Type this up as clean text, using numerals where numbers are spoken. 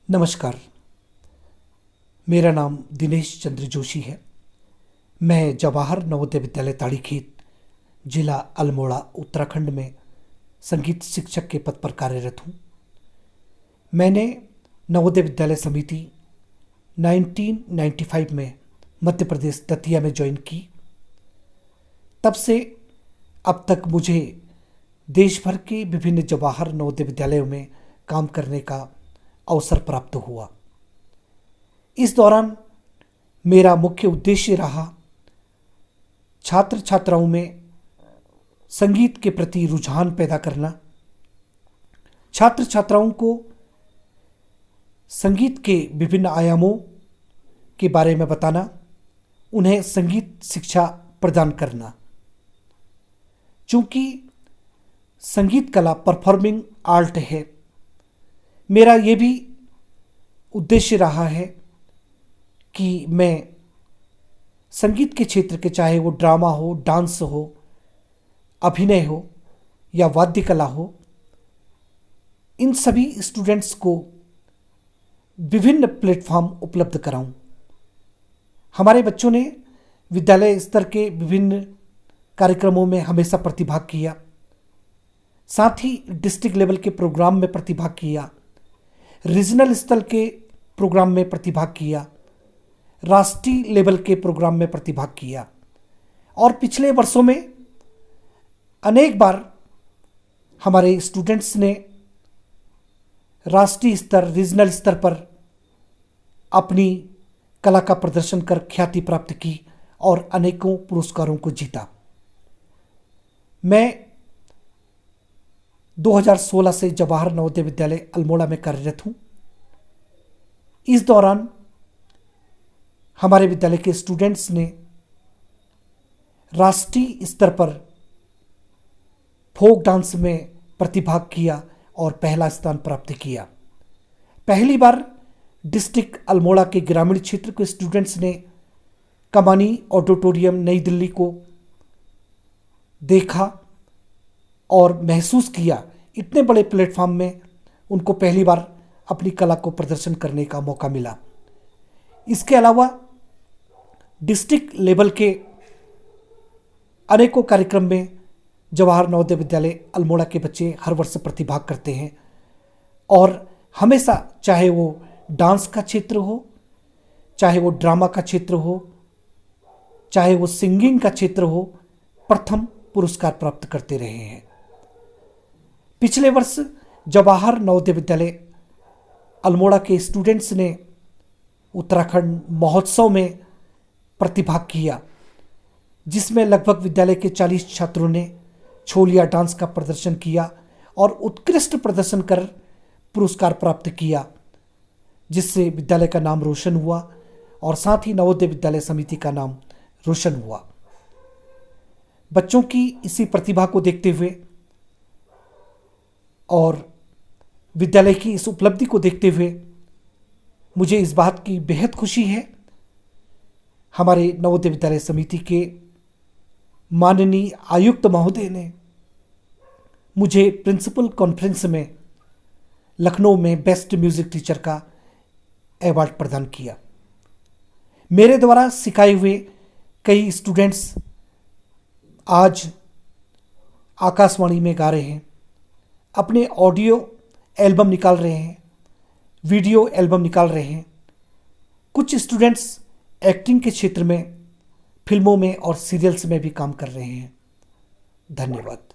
नमस्कार। मेरा नाम दिनेश चंद्र जोशी है। मैं जवाहर नवोदय विद्यालय ताड़ीखेत, जिला अल्मोड़ा, उत्तराखंड में संगीत शिक्षक के पद पर कार्यरत हूँ। मैंने नवोदय विद्यालय समिति 1995 में मध्य प्रदेश दतिया में ज्वाइन की। तब से अब तक मुझे देश भर के विभिन्न जवाहर नवोदय विद्यालयों में काम करने का अवसर प्राप्त हुआ। इस दौरान मेरा मुख्य उद्देश्य रहा छात्र छात्राओं में संगीत के प्रति रुझान पैदा करना, छात्र छात्राओं को संगीत के विभिन्न आयामों के बारे में बताना, उन्हें संगीत शिक्षा प्रदान करना। चूंकि संगीत कला परफॉर्मिंग आर्ट है, मेरा ये भी उद्देश्य रहा है कि मैं संगीत के क्षेत्र के, चाहे वो ड्रामा हो, डांस हो, अभिनय हो या वाद्य कला हो, इन सभी स्टूडेंट्स को विभिन्न प्लेटफॉर्म उपलब्ध कराऊं। हमारे बच्चों ने विद्यालय स्तर के विभिन्न कार्यक्रमों में हमेशा प्रतिभाग किया, साथ ही डिस्ट्रिक्ट लेवल के प्रोग्राम में प्रतिभाग किया, रीजनल स्तर के प्रोग्राम में प्रतिभाग किया, राष्ट्रीय लेवल के प्रोग्राम में प्रतिभाग किया और पिछले वर्षों में अनेक बार हमारे स्टूडेंट्स ने राष्ट्रीय स्तर, रीजनल स्तर पर अपनी कला का प्रदर्शन कर ख्याति प्राप्त की और अनेकों पुरस्कारों को जीता। मैं 2016 से जवाहर नवोदय विद्यालय अल्मोड़ा में कार्यरत हूँ। इस दौरान हमारे विद्यालय के स्टूडेंट्स ने राष्ट्रीय स्तर पर फोक डांस में प्रतिभाग किया और पहला स्थान प्राप्त किया। पहली बार डिस्ट्रिक्ट अल्मोड़ा के ग्रामीण क्षेत्र के स्टूडेंट्स ने कमानी ऑडिटोरियम नई दिल्ली को देखा और महसूस किया। इतने बड़े प्लेटफॉर्म में उनको पहली बार अपनी कला को प्रदर्शन करने का मौका मिला। इसके अलावा डिस्ट्रिक्ट लेवल के अनेकों कार्यक्रम में जवाहर नवोदय विद्यालय अल्मोड़ा के बच्चे हर वर्ष प्रतिभाग करते हैं और हमेशा, चाहे वो डांस का क्षेत्र हो, चाहे वो ड्रामा का क्षेत्र हो, चाहे वो सिंगिंग का क्षेत्र हो, प्रथम पुरस्कार प्राप्त करते रहे हैं। पिछले वर्ष जवाहर नवोदय विद्यालय अल्मोड़ा के स्टूडेंट्स ने उत्तराखंड महोत्सव में प्रतिभाग किया, जिसमें लगभग विद्यालय के 40 छात्रों ने छोलिया डांस का प्रदर्शन किया और उत्कृष्ट प्रदर्शन कर पुरस्कार प्राप्त किया, जिससे विद्यालय का नाम रोशन हुआ और साथ ही नवोदय विद्यालय समिति का नाम रोशन हुआ। बच्चों की इसी प्रतिभा को देखते हुए और विद्यालय की इस उपलब्धि को देखते हुए मुझे इस बात की बेहद खुशी है। हमारे नवोदय विद्यालय समिति के माननीय आयुक्त महोदय ने मुझे प्रिंसिपल कॉन्फ्रेंस में लखनऊ में बेस्ट म्यूजिक टीचर का अवार्ड प्रदान किया। मेरे द्वारा सिखाए हुए कई स्टूडेंट्स आज आकाशवाणी में गा रहे हैं, अपने ऑडियो एल्बम निकाल रहे हैं, वीडियो एल्बम निकाल रहे हैं। कुछ स्टूडेंट्स एक्टिंग के क्षेत्र में, फिल्मों में और सीरियल्स में भी काम कर रहे हैं। धन्यवाद।